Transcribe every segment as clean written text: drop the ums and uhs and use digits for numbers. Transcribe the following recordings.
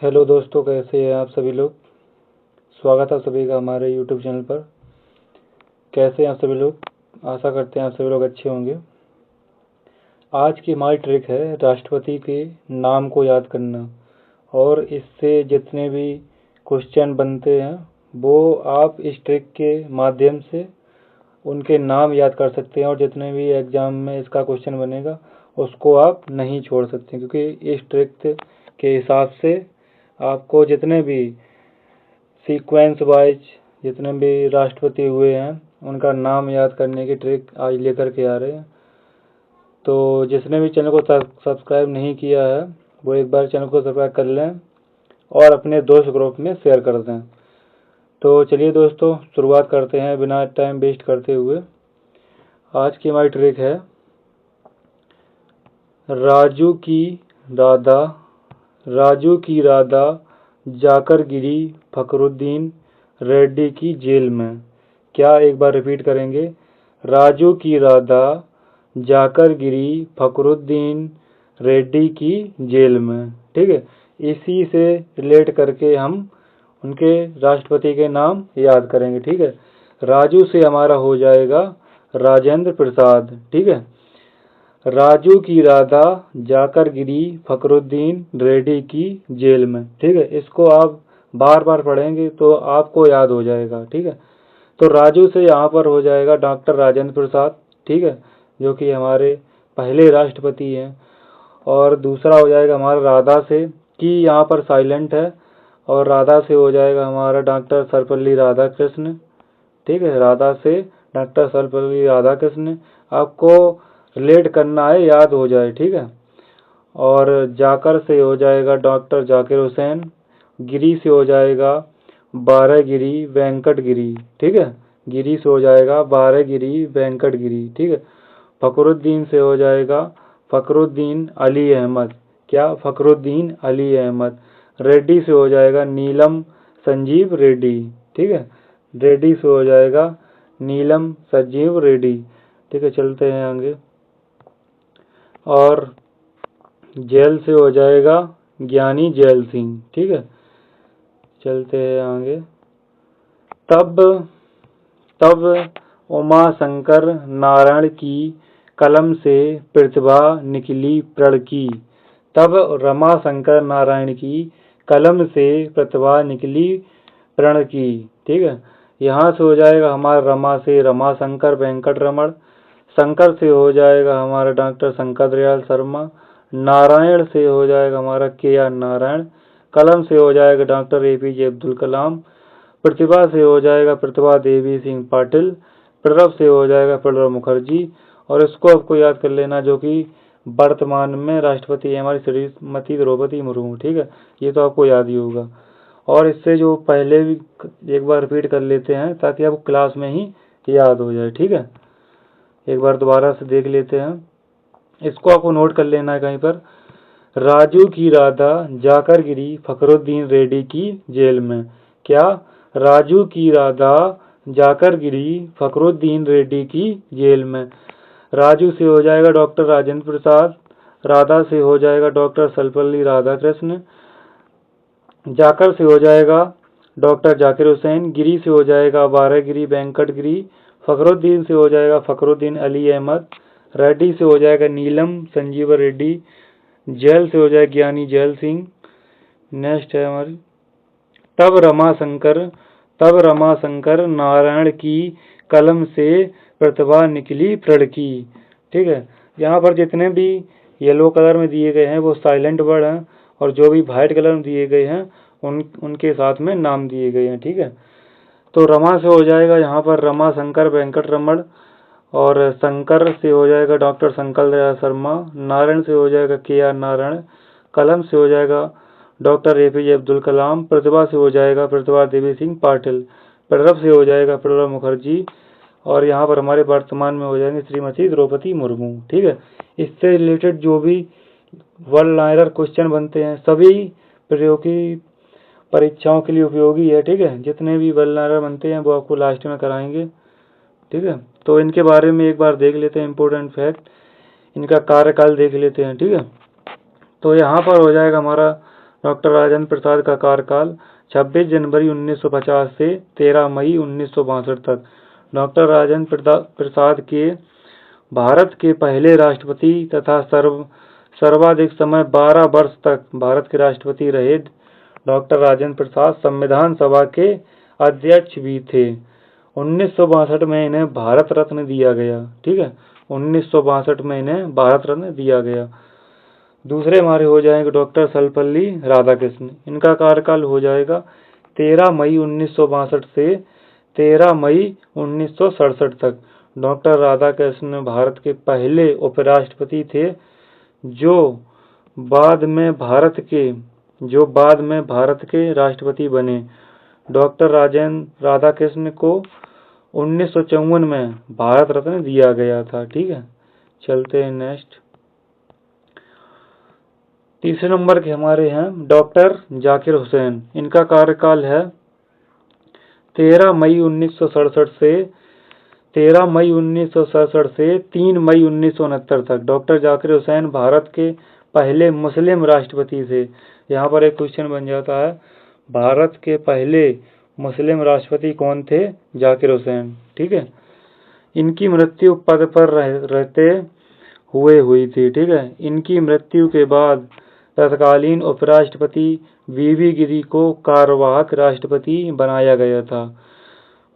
Hello दोस्तों, कैसे हैं आप सभी लोग। स्वागत है सभी का हमारे यूट्यूब चैनल पर। कैसे हैं आप सभी लोग। आशा करते हैं आप सभी लोग अच्छे होंगे। आज की हमारी ट्रिक है राष्ट्रपति के नाम को याद करना, और इससे जितने भी क्वेश्चन बनते हैं वो आप इस ट्रिक के माध्यम से उनके नाम याद कर सकते हैं, और जितने भी एग्ज़ाम में इसका क्वेश्चन बनेगा उसको आप नहीं छोड़ सकते, क्योंकि इस ट्रिक के हिसाब से आपको जितने भी सीक्वेंस वाइज जितने भी राष्ट्रपति हुए हैं उनका नाम याद करने की ट्रिक आज लेकर के आ रहे हैं। तो जिसने भी चैनल को सब्सक्राइब नहीं किया है वो एक बार चैनल को सब्सक्राइब कर लें और अपने दोस्त ग्रुप में शेयर कर दें। तो चलिए दोस्तों, शुरुआत करते हैं बिना टाइम वेस्ट करते हुए। आज की हमारी ट्रिक है राजू की राधा जाकर गिरी फखरुद्दीन रेड्डी की जेल में। क्या, एक बार रिपीट करेंगे। राजू की राधा जाकर गिरी फखरुद्दीन रेड्डी की जेल में। ठीक है, इसी से रिलेट करके हम उनके राष्ट्रपति के नाम याद करेंगे। ठीक है, राजू से हमारा हो जाएगा राजेंद्र प्रसाद। ठीक है, राजू की राधा जाकर गिरी फखरुद्दीन रेड्डी की जेल में। ठीक है, इसको आप बार बार पढ़ेंगे तो आपको याद हो जाएगा। ठीक है, तो राजू से यहाँ पर हो जाएगा डॉक्टर राजेंद्र प्रसाद। ठीक है, जो कि हमारे पहले राष्ट्रपति हैं। और दूसरा हो जाएगा हमारा राधा से, कि यहाँ पर साइलेंट है, और राधा से हो जाएगा हमारा डॉक्टर सर्वपल्ली राधाकृष्ण। ठीक है, राधा से डॉक्टर सर्वपल्ली राधाकृष्ण। आपको रिलेट करना है, याद हो जाए। ठीक है, और जाकर से हो जाएगा डॉक्टर जाकिर हुसैन। गिरी से हो जाएगा बारह गिरी वेंकट गिरी। ठीक है, गिरी से हो जाएगा बारह गिरी वेंकट गिरी। ठीक है, फखरुद्दीन से हो जाएगा फखरुद्दीन अली अहमद। क्या, फखरुद्दीन अली अहमद। रेड्डी से हो जाएगा नीलम संजीव रेड्डी। ठीक है, रेड्डी से हो जाएगा नीलम संजीव रेड्डी। ठीक है, चलते हैं आगे। और जेल से हो जाएगा ज्ञानी जैल सिंह। ठीक है, चलते हैं आगे। तब तब उमा शंकर नारायण की कलम से प्रतिभा निकली प्रण की। तब रमा शंकर नारायण की कलम से प्रतिभा निकली प्रण की। ठीक है, यहाँ से हो जाएगा हमारा रमा से रमा शंकर वेंकट रमण। शंकर से हो जाएगा हमारा डॉक्टर शंकर दयाल शर्मा। नारायण से हो जाएगा हमारा के.आर. नारायण। कलम से हो जाएगा डॉक्टर ए.पी.जे. अब्दुल कलाम। प्रतिभा से हो जाएगा प्रतिभा देवी सिंह पाटिल। प्रणव से हो जाएगा प्रणब मुखर्जी। और इसको आपको याद कर लेना, जो कि वर्तमान में राष्ट्रपति है हमारी श्रीमती द्रौपदी मुर्मू। ठीक है, ये तो आपको याद ही होगा। और इससे जो पहले भी एक बार रिपीट कर लेते हैं ताकि आपको क्लास में ही याद हो जाए। ठीक है, एक बार दोबारा से देख लेते हैं। इसको आपको नोट कर लेना है कहीं पर। राजू की राधा जाकर गिरी फखरुद्दीन रेड्डी की जेल में। क्या, राजू की राधा जाकर गिरी फखरुद्दीन रेड्डी की जेल में। राजू से हो जाएगा डॉक्टर राजेंद्र प्रसाद। राधा से हो जाएगा डॉक्टर सर्वपल्ली राधाकृष्ण। जाकर से हो जाएगा डॉक्टर जाकिर हुसैन। गिरी से हो जाएगा बारह गिरी वेंकट गिरी। फखरुद्दीन से हो जाएगा फखरुद्दीन अली अहमद। रेड्डी से हो जाएगा नीलम संजीव रेड्डी। जेल से हो जाएगा ज्ञानी जैल सिंह। नेक्स्ट है हमारी तब रमा शंकर नारायण की कलम से प्रतिभा निकली प्रण की। ठीक है, यहाँ पर जितने भी येलो कलर में दिए गए हैं वो साइलेंट वर्ड हैं, और जो भी वाइट कलर में दिए गए हैं उनके साथ में नाम दिए गए हैं। ठीक है, तो रमा से हो जाएगा यहाँ पर रमा शंकर वेंकट रमण। और शंकर से हो जाएगा डॉक्टर शंकर दयाल शर्मा। नारायण से हो जाएगा के.आर. नारायण। कलम से हो जाएगा डॉक्टर ए.पी.जे. अब्दुल कलाम। प्रतिभा से हो जाएगा प्रतिभा देवी सिंह पाटिल। प्रणब से हो जाएगा प्रणब मुखर्जी। और यहाँ पर हमारे वर्तमान में हो जाएंगे श्रीमती द्रौपदी मुर्मू। ठीक है, इससे रिलेटेड जो भी वन लाइनर क्वेश्चन बनते हैं सभी प्रतियोगी परीक्षाओं के लिए उपयोगी है। ठीक है, जितने भी वन लाइनर बनते हैं वो आपको लास्ट में कराएंगे। ठीक है, तो इनके बारे में एक बार देख लेते हैं इम्पोर्टेंट फैक्ट। इनका कार्यकाल देख लेते हैं। ठीक है, तो यहाँ पर हो जाएगा हमारा डॉक्टर राजेंद्र प्रसाद का कार्यकाल 26 जनवरी 1950 से 13 मई 1962 तक। डॉक्टर राजेंद्र प्रसाद के भारत के पहले राष्ट्रपति तथा सर्वाधिक समय 12 वर्ष तक भारत के राष्ट्रपति रहे डॉक्टर राजेंद्र प्रसाद संविधान सभा के अध्यक्ष भी थे। 1962 में इन्हें भारत रत्न दिया गया। ठीक है, 1962 में इन्हें भारत रत्न दिया गया। दूसरे हमारे हो जाएंगे डॉक्टर सर्वपल्ली राधाकृष्णन। इनका कार्यकाल हो जाएगा 13 मई 1962 से 13 मई 1967 तक। डॉक्टर राधाकृष्णन भारत के पहले उपराष्ट्रपति थे जो बाद में भारत के राष्ट्रपति बने। डॉक्टर राजेंद्र राधाकृष्णन को 1954 में भारत रत्न दिया गया था। ठीक है, चलते हैं नेक्स्ट। तीसरे नंबर के हमारे हैं डॉक्टर जाकिर हुसैन। इनका कार्यकाल है 13 मई 1967 से 3 मई 1969 तक। डॉक्टर जाकिर हुसैन भारत के पहले मुस्लिम राष्ट्रपति थे। यहाँ पर एक क्वेश्चन बन जाता है, भारत के पहले मुस्लिम राष्ट्रपति कौन थे? जाकिर हुसैन। ठीक है, इनकी मृत्यु पद पर रहते हुए हुई थी। ठीक है, इनकी मृत्यु के बाद तत्कालीन उपराष्ट्रपति वीवी गिरी को कार्यवाहक राष्ट्रपति बनाया गया था।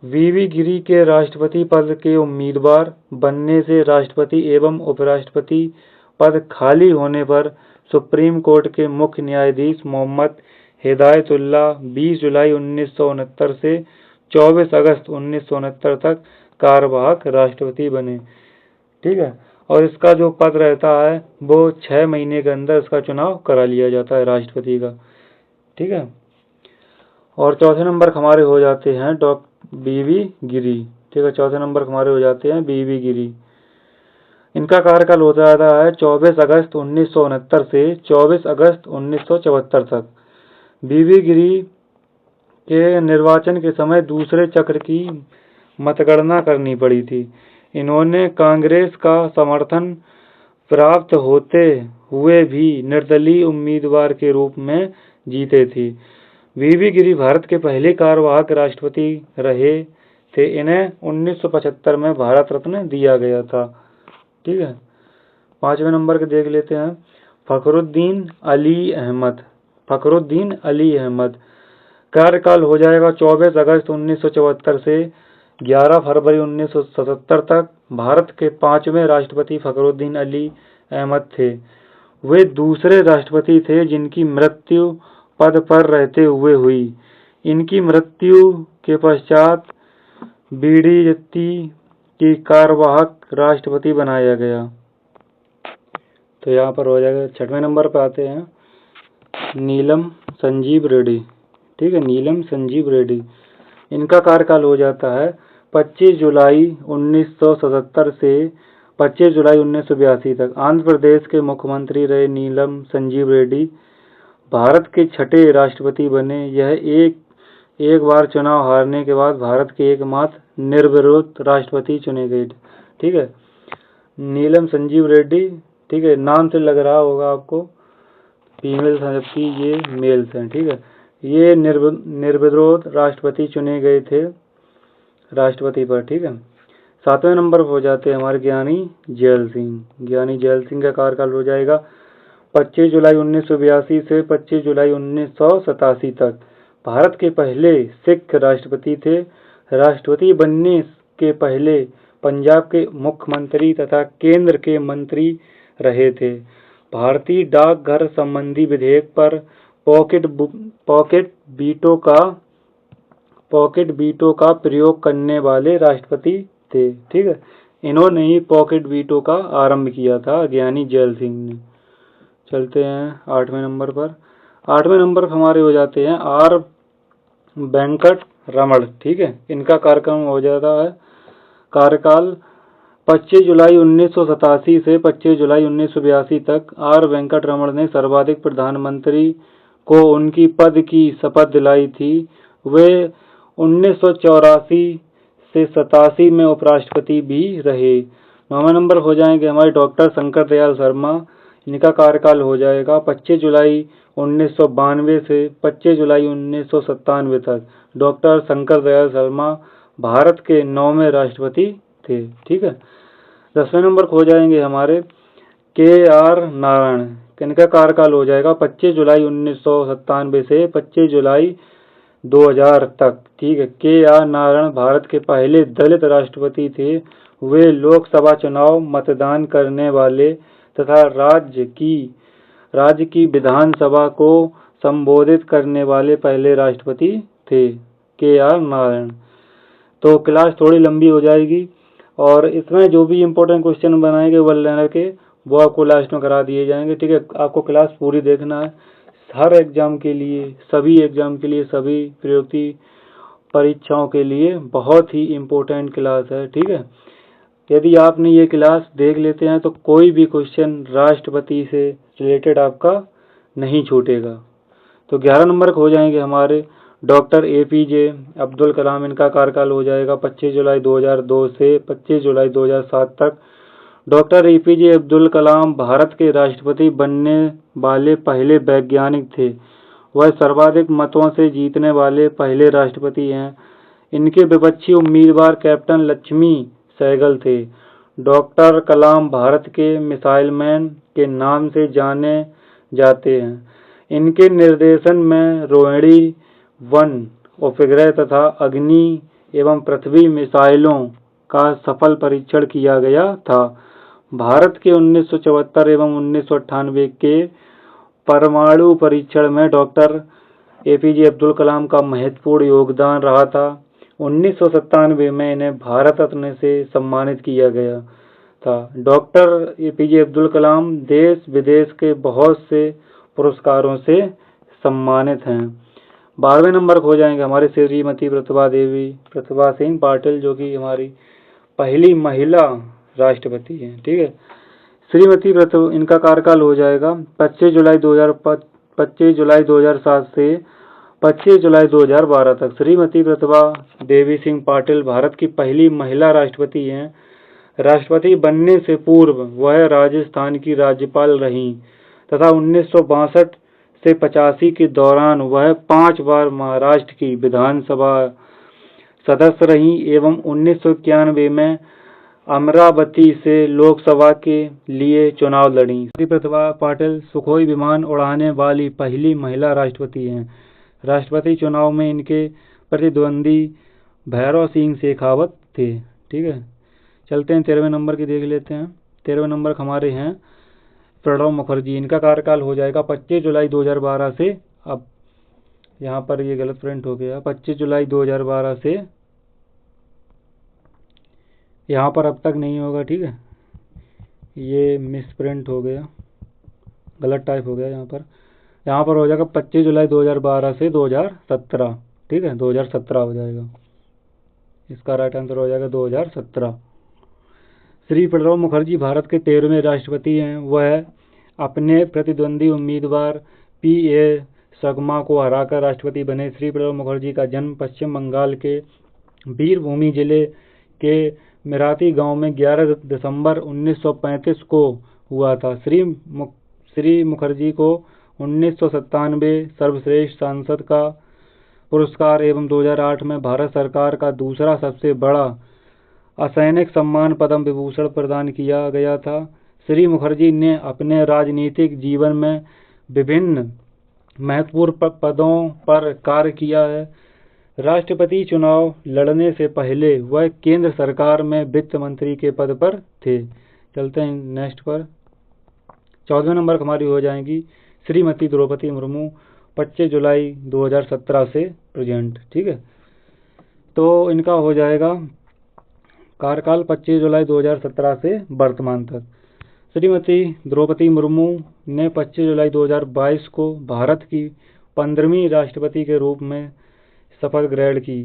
वीवी गिरी के राष्ट्रपति पद के उम्मीदवार बनने से राष्ट्रपति एवं उपराष्ट्रपति पद खाली होने पर सुप्रीम कोर्ट के मुख्य न्यायाधीश मोहम्मद हिदायतुल्ला 20 जुलाई 1969 से 24 अगस्त 1969 तक कार्यवाहक राष्ट्रपति बने। ठीक है, और इसका जो पद रहता है वो 6 महीने के अंदर इसका चुनाव करा लिया जाता है राष्ट्रपति का। ठीक है, और चौथे नंबर हमारे हो जाते हैं डॉक्टर वीवी गिरी। ठीक है, चौथे नंबर हमारे हो जाते हैं वीवी गिरी। इनका कार्यकाल हो जाता है 24 अगस्त 1969 से 24 अगस्त 1974 तक। वीवी गिरी के निर्वाचन के समय दूसरे चक्र की मतगणना करनी पड़ी थी। इन्होंने कांग्रेस का समर्थन प्राप्त होते हुए भी निर्दलीय उम्मीदवार के रूप में जीते थे। वीवी गिरी भारत के पहले कार्यवाहक राष्ट्रपति रहे थे। इन्हें 1975 में भारत रत्न दिया गया था। ठीक है, पांचवें नंबर के देख लेते हैं फखरुद्दीन अली अहमद। फखरुद्दीन अली अहमद कार्यकाल हो जाएगा 24 अगस्त 1974 से 11 फरवरी 1977 तक। भारत के 5वें राष्ट्रपति फखरुद्दीन अली अहमद थे। वे दूसरे राष्ट्रपति थे जिनकी मृत्यु पद पर रहते हुए हुई। इनकी मृत्यु के पश्चात बीडी जत्ती की कार्यवाहक राष्ट्रपति बनाया गया। तो यहाँ पर हो जाएगा। छठवें नंबर पर आते हैं नीलम संजीव रेड्डी। ठीक है, नीलम संजीव रेड्डी। इनका कार्यकाल हो जाता है 25 जुलाई 1977 से 25 जुलाई 1982 तक। आंध्र प्रदेश के मुख्यमंत्री रहे नीलम संजीव रेड्डी भारत के छठे राष्ट्रपति बने। यह एक बार चुनाव हारने के बाद भारत के एकमात्र निर्विरोध राष्ट्रपति चुने गए। ठीक है, नीलम संजीव रेड्डी। ठीक है, नाम से लग रहा होगा आपको फीमेल हैं जबकि ये मेल्स हैं। ठीक है, ये निर्विरोध राष्ट्रपति चुने गए थे राष्ट्रपति पर। ठीक है, सातवें नंबर पर हो जाते हैं हमारे ज्ञानी जैल सिंह। ज्ञानी जैल सिंह का कार्यकाल हो जाएगा 25 जुलाई 1982 से 25 जुलाई 1987 तक। भारत के पहले सिख राष्ट्रपति थे। राष्ट्रपति बनने के पहले पंजाब के मुख्यमंत्री तथा केंद्र के मंत्री रहे थे। भारतीय डाकघर संबंधी विधेयक पर पॉकेट वीटो का प्रयोग करने वाले राष्ट्रपति थे। ठीक है, इन्होंने ही पॉकेट वीटो का आरंभ किया था ज्ञानी जैल सिंह ने। चलते हैं आठवें नंबर पर। आठवें नंबर पर हमारे हो जाते हैं आर वेंकट रमण। ठीक है, इनका कार्यक्रम हो जाता है कार्यकाल 25 जुलाई 1987 से 25 जुलाई 1982 तक। आर वेंकट रमण ने सर्वाधिक प्रधानमंत्री को उनकी पद की शपथ दिलाई थी। वे 1984 से 87 में उपराष्ट्रपति भी रहे। 9वें नंबर हो जाएंगे हमारे डॉक्टर शंकर दयाल शर्मा। इनका कार्यकाल हो जाएगा 25 जुलाई 1992 से 25 जुलाई 1997 तक। डॉक्टर शंकर दयाल शर्मा भारत के 9वें राष्ट्रपति थे। ठीक है। 10वें नंबर हो जाएंगे हमारे KR नारायण। इनका कार्यकाल हो जाएगा 25 जुलाई 1997 से 25 जुलाई 2000 तक। ठीक है। KR नारायण भारत के पहले दलित राष्ट्रपति थे। वे लोकसभा चुनाव मतदान करने वाले तथा राज्य की विधानसभा को संबोधित करने वाले पहले राष्ट्रपति थे KR नारायण। तो क्लास थोड़ी लंबी हो जाएगी और इसमें जो भी इम्पोर्टेंट क्वेश्चन बनाएंगे वर्ल्ड लर्नर के वो आपको लास्ट में करा दिए जाएंगे। ठीक है। आपको क्लास पूरी देखना है। हर एग्जाम के लिए, सभी एग्जाम के लिए, सभी प्रतियोगी परीक्षाओं के लिए बहुत ही इम्पोर्टेंट क्लास है। ठीक है। यदि आपने ये क्लास देख लेते हैं तो कोई भी क्वेश्चन राष्ट्रपति से रिलेटेड आपका नहीं छूटेगा। तो 11 नंबर हो जाएंगे हमारे डॉक्टर APJ अब्दुल कलाम। इनका कार्यकाल हो जाएगा 25 जुलाई 2002 से 25 जुलाई 2007 तक। डॉक्टर APJ अब्दुल कलाम भारत के राष्ट्रपति बनने वाले पहले वैज्ञानिक थे। वह सर्वाधिक मतों से जीतने वाले पहले राष्ट्रपति हैं। इनके विपक्षी उम्मीदवार कैप्टन लक्ष्मी सहगल थे। डॉक्टर कलाम भारत के मिसाइल मैन के नाम से जाने जाते हैं। इनके निर्देशन में रोहिणी 1 उपग्रह तथा अग्नि एवं पृथ्वी मिसाइलों का सफल परीक्षण किया गया था। भारत के 1974 एवं 1998 के परमाणु परीक्षण में डॉक्टर APJ अब्दुल कलाम का महत्वपूर्ण योगदान रहा था। 1997 में इन्हें भारत रत्न से सम्मानित किया गया था। डॉक्टर APJ अब्दुल कलाम देश विदेश के बहुत से पुरस्कारों से सम्मानित हैं। 12वें नंबर हो जाएंगे हमारे श्रीमती प्रतिभा सिंह पाटिल, जो कि हमारी पहली महिला राष्ट्रपति हैं। ठीक है। श्रीमती इनका कार्यकाल हो जाएगा 25 जुलाई 2007 से 25 जुलाई 2012 तक। श्रीमती प्रतिभा देवी सिंह पाटिल भारत की पहली महिला राष्ट्रपति हैं। राष्ट्रपति बनने से पूर्व वह राजस्थान की राज्यपाल रहीं तथा 1962 से 85 के दौरान वह 5 बार महाराष्ट्र की विधानसभा सदस्य रहीं एवं 1991 में अमरावती से लोकसभा के लिए चुनाव लड़ी। श्री प्रतिभा पाटिल सुखोई विमान उड़ाने वाली पहली महिला राष्ट्रपति हैं। राष्ट्रपति चुनाव में इनके प्रतिद्वंदी भैरव सिंह शेखावत थे। ठीक है। चलते हैं 13वें नंबर की देख लेते हैं। 13वें नंबर हमारे हैं प्रणब मुखर्जी। इनका कार्यकाल हो जाएगा 25 जुलाई 2012 से, अब यहाँ पर ये गलत प्रिंट हो गया, 25 जुलाई 2012 से यहाँ पर अब तक नहीं होगा। ठीक है। ये मिस प्रिंट हो गया, गलत टाइप हो गया। यहाँ पर हो जाएगा 25 जुलाई 2012 से 2017। ठीक है। 2017 हो जाएगा, इसका राइट आंसर हो जाएगा 2017। श्री प्रणब मुखर्जी भारत के 13वें राष्ट्रपति हैं। वह अपने प्रतिद्वंदी उम्मीदवार PA संगमा को हराकर राष्ट्रपति बने। श्री प्रणब मुखर्जी का जन्म पश्चिम बंगाल के वीरभूमि जिले के मिराती गांव में 11 दिसंबर 1935 को हुआ था। श्री मुखर्जी को 1997 सर्वश्रेष्ठ सांसद का पुरस्कार एवं 2008 में भारत सरकार का दूसरा सबसे बड़ा असैनिक सम्मान पद्म विभूषण प्रदान किया गया था। श्री मुखर्जी ने अपने राजनीतिक जीवन में विभिन्न महत्वपूर्ण पदों पर कार्य किया है। राष्ट्रपति चुनाव लड़ने से पहले वह केंद्र सरकार में वित्त मंत्री के पद पर थे। चलते हैं नेक्स्ट पर। 14वें नंबर हमारी हो जाएंगी श्रीमती द्रौपदी मुर्मू, 25 जुलाई 2017 से प्रेजेंट। ठीक है। तो इनका हो जाएगा कार्यकाल 25 जुलाई 2017 से वर्तमान तक। श्रीमती द्रौपदी मुर्मू ने 25 जुलाई 2022 को भारत की 15वीं राष्ट्रपति के रूप में शपथ ग्रहण की।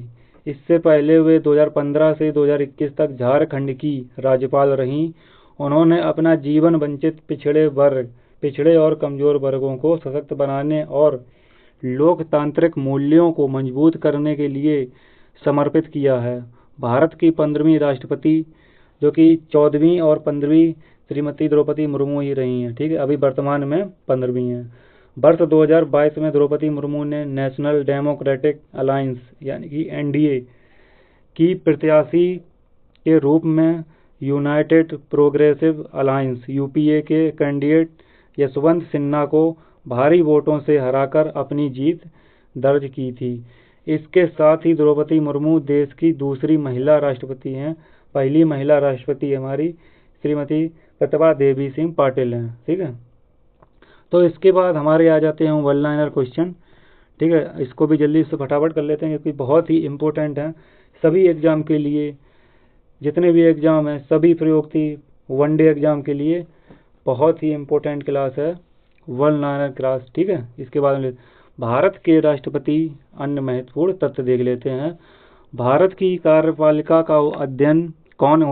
इससे पहले वे 2015 से 2021 तक झारखंड की राज्यपाल रहीं। उन्होंने अपना जीवन वंचित पिछड़े और कमजोर वर्गों को सशक्त बनाने और लोकतांत्रिक मूल्यों को मजबूत करने के लिए समर्पित किया है। भारत की 15वीं राष्ट्रपति, जो कि 14वीं और 15वीं श्रीमती द्रौपदी मुर्मू ही रही हैं, ठीक है। अभी वर्तमान में 15वीं हैं। वर्ष 2022 में द्रौपदी मुर्मू ने नेशनल डेमोक्रेटिक अलायंस यानी कि एनडीए की प्रत्याशी के रूप में यूनाइटेड प्रोग्रेसिव अलायंस यूपीए के कैंडिडेट यशवंत सिन्हा को भारी वोटों से हराकर अपनी जीत दर्ज की थी। इसके साथ ही द्रौपदी मुर्मू देश की दूसरी महिला राष्ट्रपति हैं। पहली महिला राष्ट्रपति हमारी श्रीमती प्रतिभा देवी सिंह पाटिल हैं, ठीक है। तो इसके बाद हमारे आ जाते हैं वन लाइनर क्वेश्चन, ठीक है। इसको भी जल्दी से फटाफट कर लेते हैं क्योंकि बहुत ही इंपॉर्टेंट है सभी एग्जाम के लिए। जितने भी एग्जाम हैं सभी प्रयोक्ति वनडे एग्जाम के लिए बहुत ही इंपॉर्टेंट क्लास है वन लाइनर क्लास, ठीक है। इसके बाद में भारत के राष्ट्रपति अन्य महत्वपूर्ण तथ्य देख लेते हैं। भारत की कार्यपालिका का अध्ययन कौन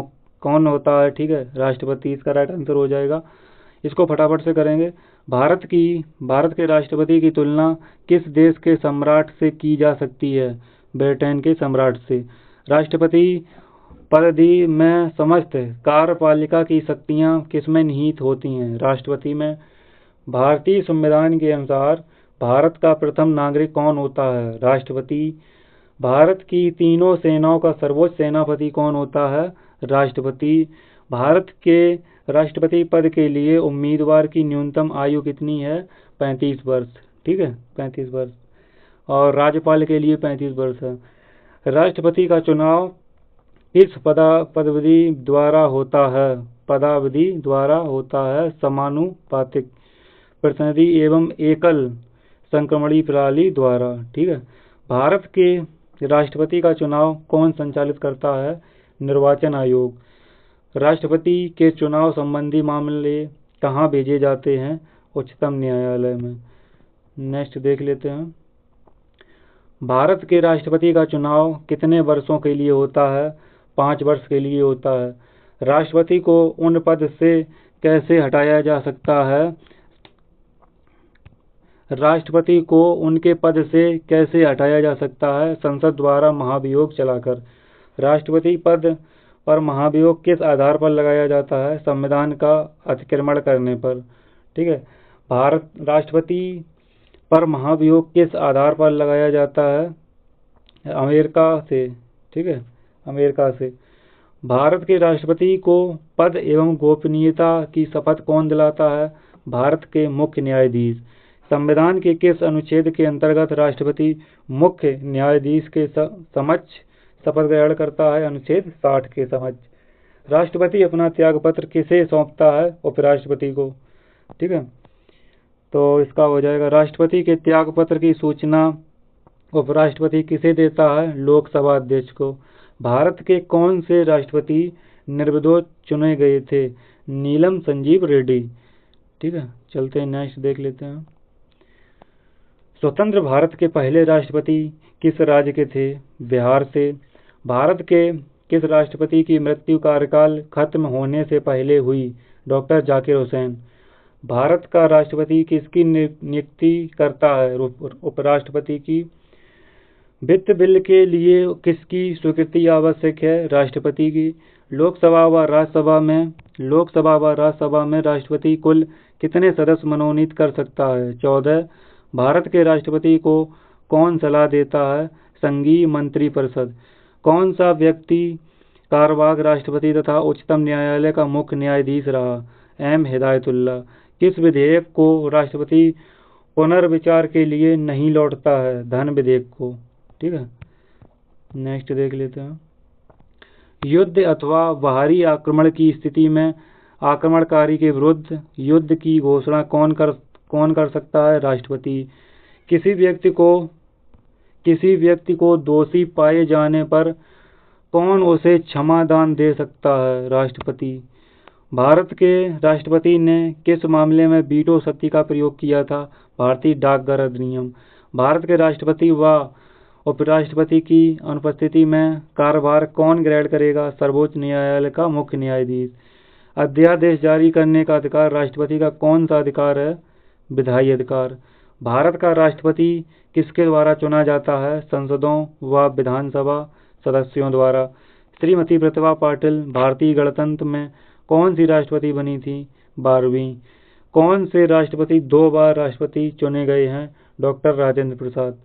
होता है, ठीक है। राष्ट्रपति इसका राइट आंसर हो जाएगा। इसको फटाफट से करेंगे। भारत के राष्ट्रपति की तुलना किस देश के सम्राट से की जा सकती है? ब्रिटेन के सम्राट से। राष्ट्रपति परिधि में समस्त कार्यपालिका की शक्तियां किसमें निहित होती हैं? राष्ट्रपति में। भारतीय संविधान के अनुसार भारत का प्रथम नागरिक कौन होता है? राष्ट्रपति। भारत की तीनों सेनाओं का सर्वोच्च सेनापति कौन होता है? राष्ट्रपति। भारत के राष्ट्रपति पद के लिए उम्मीदवार की न्यूनतम आयु कितनी है? 35 वर्ष, ठीक है, 35 वर्ष। और राज्यपाल के लिए 35 वर्ष है। राष्ट्रपति का चुनाव किस पदावधि द्वारा होता है? पदावधि द्वारा होता है समानुपातिक, प्रतिनिधि एवं एकल संक्रमणीय प्रणाली द्वारा, ठीक है। भारत के राष्ट्रपति का चुनाव कौन संचालित करता है? निर्वाचन आयोग। राष्ट्रपति के चुनाव संबंधी मामले कहाँ भेजे जाते हैं? उच्चतम न्यायालय में। नेक्स्ट देख लेते हैं। भारत के राष्ट्रपति का चुनाव कितने वर्षों के लिए होता है? 5 वर्ष के लिए होता है। राष्ट्रपति को उन पद से कैसे हटाया जा सकता है? राष्ट्रपति को उनके पद से कैसे हटाया जा सकता है? संसद द्वारा महाभियोग चलाकर। राष्ट्रपति पद पर महाभियोग किस आधार पर लगाया जाता है? संविधान का अतिक्रमण करने पर, ठीक है। भारत राष्ट्रपति पर महाभियोग किस आधार पर लगाया जाता है? अमेरिका से, ठीक है, अमेरिका से। भारत के राष्ट्रपति को पद एवं गोपनीयता की शपथ कौन दिलाता है? भारत के मुख्य न्यायाधीश। संविधान के किस अनुच्छेद के अंतर्गत राष्ट्रपति मुख्य न्यायाधीश के समक्ष शपथ ग्रहण करता है? अनुच्छेद 60 के समक्ष। राष्ट्रपति अपना त्यागपत्र किसे सौंपता है? उपराष्ट्रपति को, ठीक है। तो इसका हो जाएगा राष्ट्रपति के त्यागपत्र की सूचना उपराष्ट्रपति किसे देता है? लोकसभा अध्यक्ष को। भारत के कौन से राष्ट्रपति निर्विरोध चुने गए थे? नीलम संजीव रेड्डी, ठीक है। चलते हैं नेक्स्ट देख लेते हैं। स्वतंत्र भारत के पहले राष्ट्रपति किस राज्य के थे? बिहार से। भारत के किस राष्ट्रपति की मृत्यु कार्यकाल खत्म होने से पहले हुई? डॉक्टर जाकिर हुसैन। भारत का राष्ट्रपति किसकी नियुक्ति करता है? उपराष्ट्रपति की। वित्त बिल के लिए किसकी स्वीकृति आवश्यक है? राष्ट्रपति की। लोकसभा व राज्यसभा में राष्ट्रपति कुल कितने सदस्य मनोनीत कर सकता है? 14। भारत के राष्ट्रपति को कौन सलाह देता है? संघीय मंत्रिपरिषद। कौन सा व्यक्ति कार्यवाहक राष्ट्रपति तथा उच्चतम न्यायालय का मुख्य न्यायाधीश रहा? एम हिदायतुल्लाह। किस विधेयक को राष्ट्रपति पुनर्विचार के लिए नहीं लौटता है? धन विधेयक को, ठीक है। नेक्स्ट देख लेते हैं। युद्ध अथवा बाहरी आक्रमण की स्थिति में आक्रमणकारी के विरुद्ध युद्ध की घोषणा कौन कर सकता है? राष्ट्रपति। किसी व्यक्ति को दोषी पाए जाने पर कौन उसे क्षमादान दे सकता है? राष्ट्रपति। भारत के राष्ट्रपति ने किस मामले में वीटो शक्ति का प्रयोग किया था? भारतीय डाकघर अधिनियम। भारत के राष्ट्रपति व उपराष्ट्रपति की अनुपस्थिति में कार्यभार कौन ग्रहण करेगा? सर्वोच्च न्यायालय का मुख्य न्यायाधीश। अध्यादेश जारी करने का अधिकार राष्ट्रपति का कौन सा अधिकार है? विधायी अधिकार। भारत का राष्ट्रपति किसके द्वारा चुना जाता है? संसदों व विधानसभा सदस्यों द्वारा। श्रीमती प्रतिभा पाटिल भारतीय गणतंत्र में कौन सी राष्ट्रपति बनी थी? 12वीं। कौन से राष्ट्रपति 2 बार राष्ट्रपति चुने गए हैं? डॉक्टर राजेंद्र प्रसाद।